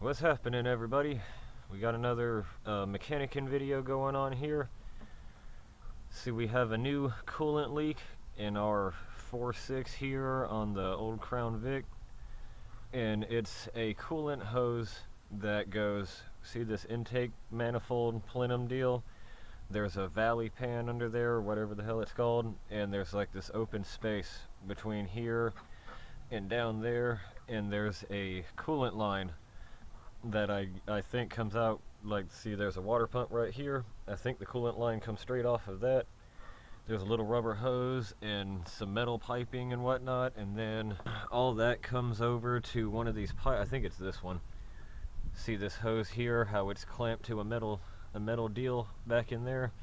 What's happening, everybody? We got another mechanicking video going on here. See, we have a new coolant leak in our 4.6 here on the old Crown Vic, and it's a coolant hose that goes, see this intake manifold plenum deal? There's a valley pan under there, or whatever the hell it's called, and there's like this open space between here and down there, and there's a coolant line that I think comes out, like, see there's a water pump right here. I think the coolant line comes straight off of that. There's a little rubber hose and some metal piping and whatnot, and then all that comes over to one of these pipes. I think it's this one. See this hose here, how it's clamped to a metal deal back in there?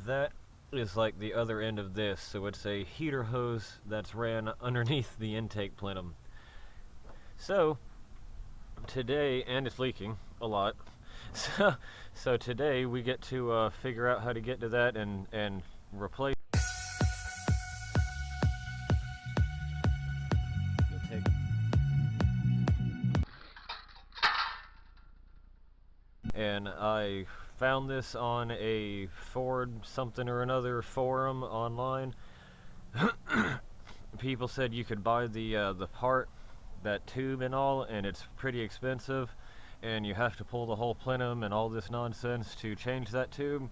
That is like the other end of this, so it's a heater hose that's ran underneath the intake plenum. So today, and it's leaking a lot, so today we get to figure out how to get to that and replace. And I found this on a Ford something or another forum online. People said you could buy the part, that tube and all, and it's pretty expensive, and you have to pull the whole plenum and all this nonsense to change that tube.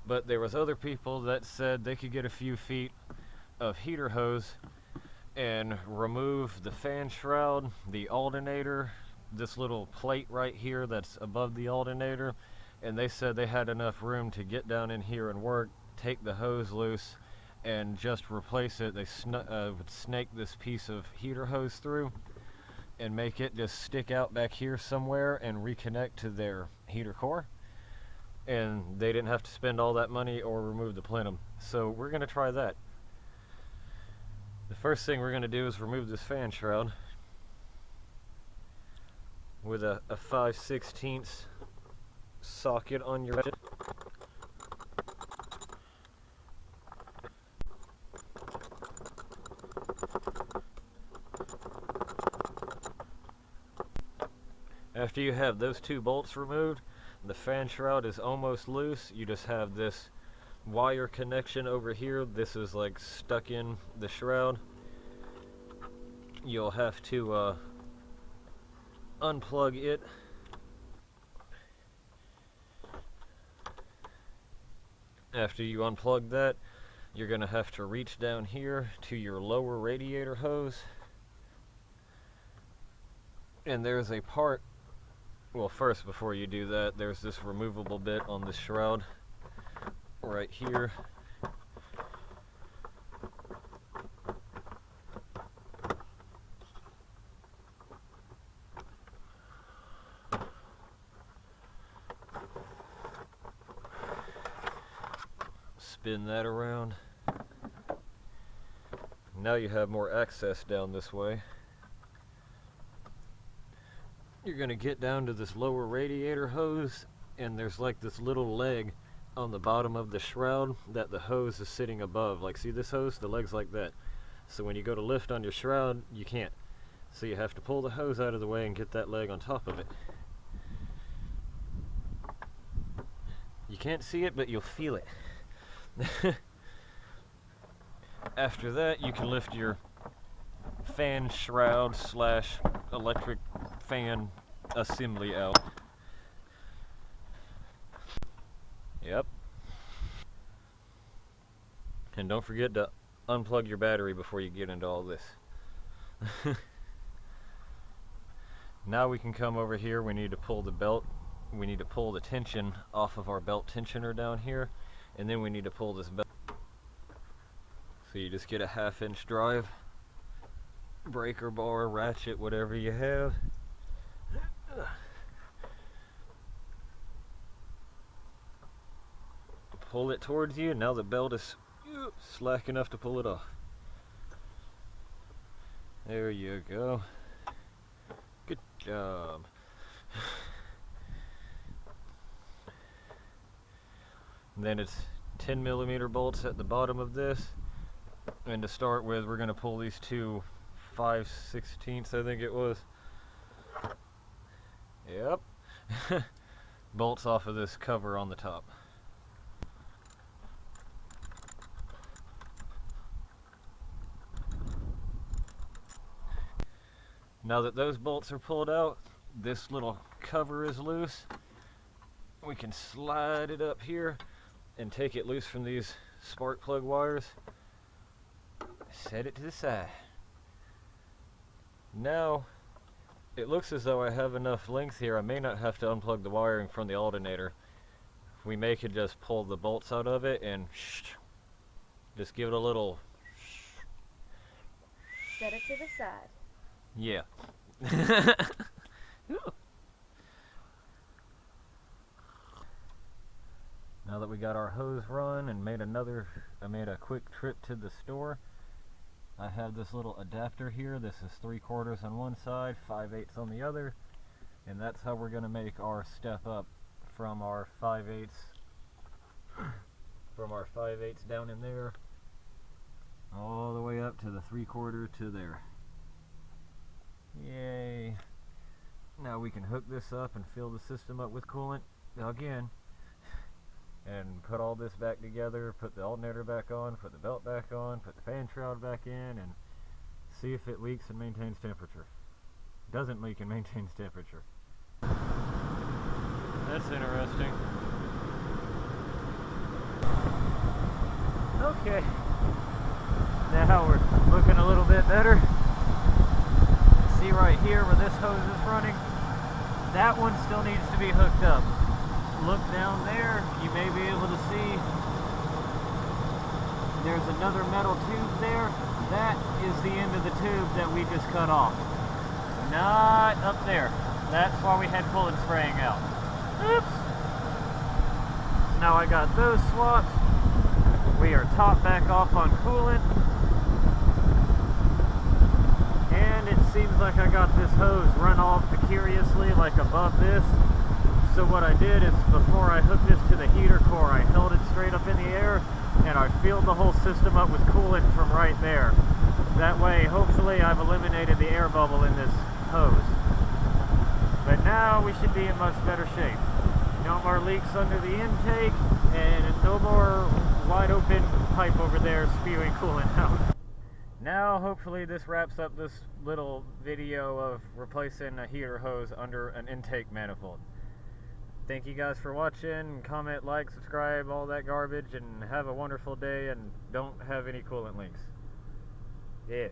But there was other people that said they could get a few feet of heater hose and remove the fan shroud, the alternator, this little plate right here that's above the alternator, and they said they had enough room to get down in here and work, take the hose loose, and just replace it. They would snake this piece of heater hose through and make it just stick out back here somewhere and reconnect to their heater core, and they didn't have to spend all that money or remove the plenum. So we're going to try that. The first thing we're going to do is remove this fan shroud with a 5/16 socket on your head. After you have those two bolts removed, the fan shroud is almost loose. You just have this wire connection over here. This is like stuck in the shroud. You'll have to unplug it. After you unplug that, you're going to have to reach down here to your lower radiator hose, and there's a part. Well, first, before you do that, there's this removable bit on this shroud right here. Spin that around. Now you have more access down this way. You're going to get down to this lower radiator hose, and there's like this little leg on the bottom of the shroud that the hose is sitting above. Like, see this hose? The leg's like that. So when you go to lift on your shroud, you can't. So you have to pull the hose out of the way and get that leg on top of it. You can't see it, but you'll feel it. After that, you can lift your fan shroud / electric fan assembly out. Yep. And don't forget to unplug your battery before you get into all this. Now we can come over here. We need to pull the belt. We need to pull the tension off of our belt tensioner down here, and then we need to pull this belt. So you just get a 1/2 inch drive, breaker bar, ratchet, whatever you have. Pull it towards you. Now the belt is slack enough to pull it off. There you go. Good job. And then it's 10mm bolts at the bottom of this. And to start with, we're going to pull these two 5/16, I think it was. Yep. Bolts off of this cover on the top. Now that those bolts are pulled out, this little cover is loose. We can slide it up here and take it loose from these spark plug wires. Set it to the side. Now, it looks as though I have enough length here. I may not have to unplug the wiring from the alternator. We may could just pull the bolts out of it and just give it a little. Set it to the side. Yeah. Now that we got our hose run and I made a quick trip to the store. I have this little adapter here. This is 3/4 on one side, 5/8 on the other, and that's how we're gonna make our step up from our 5/8 down in there, all the way up to the 3/4 to there. Yay! Now we can hook this up and fill the system up with coolant again, and put all this back together, put the alternator back on, put the belt back on, put the fan shroud back in, and see if it leaks and maintains temperature. Doesn't leak and maintains temperature. That's interesting. Okay. Now we're looking a little bit better. See right here where this hose is running? That one still needs to be hooked up. Look down there, you may be able to see there's another metal tube there. That is the end of the tube that we just cut off. Not up there. That's why we had coolant spraying out. Oops. So now I got those swapped. We are top back off on coolant. And it seems like I got this hose run off precariously, like above this. So what I did is, before I hooked this to the heater core, I held it straight up in the air and I filled the whole system up with coolant from right there. That way, hopefully, I've eliminated the air bubble in this hose. But now we should be in much better shape. No more leaks under the intake and no more wide open pipe over there spewing coolant out. Now, hopefully, this wraps up this little video of replacing a heater hose under an intake manifold. Thank you guys for watching. Comment, like, subscribe, all that garbage, and have a wonderful day, and don't have any coolant leaks. Yeah.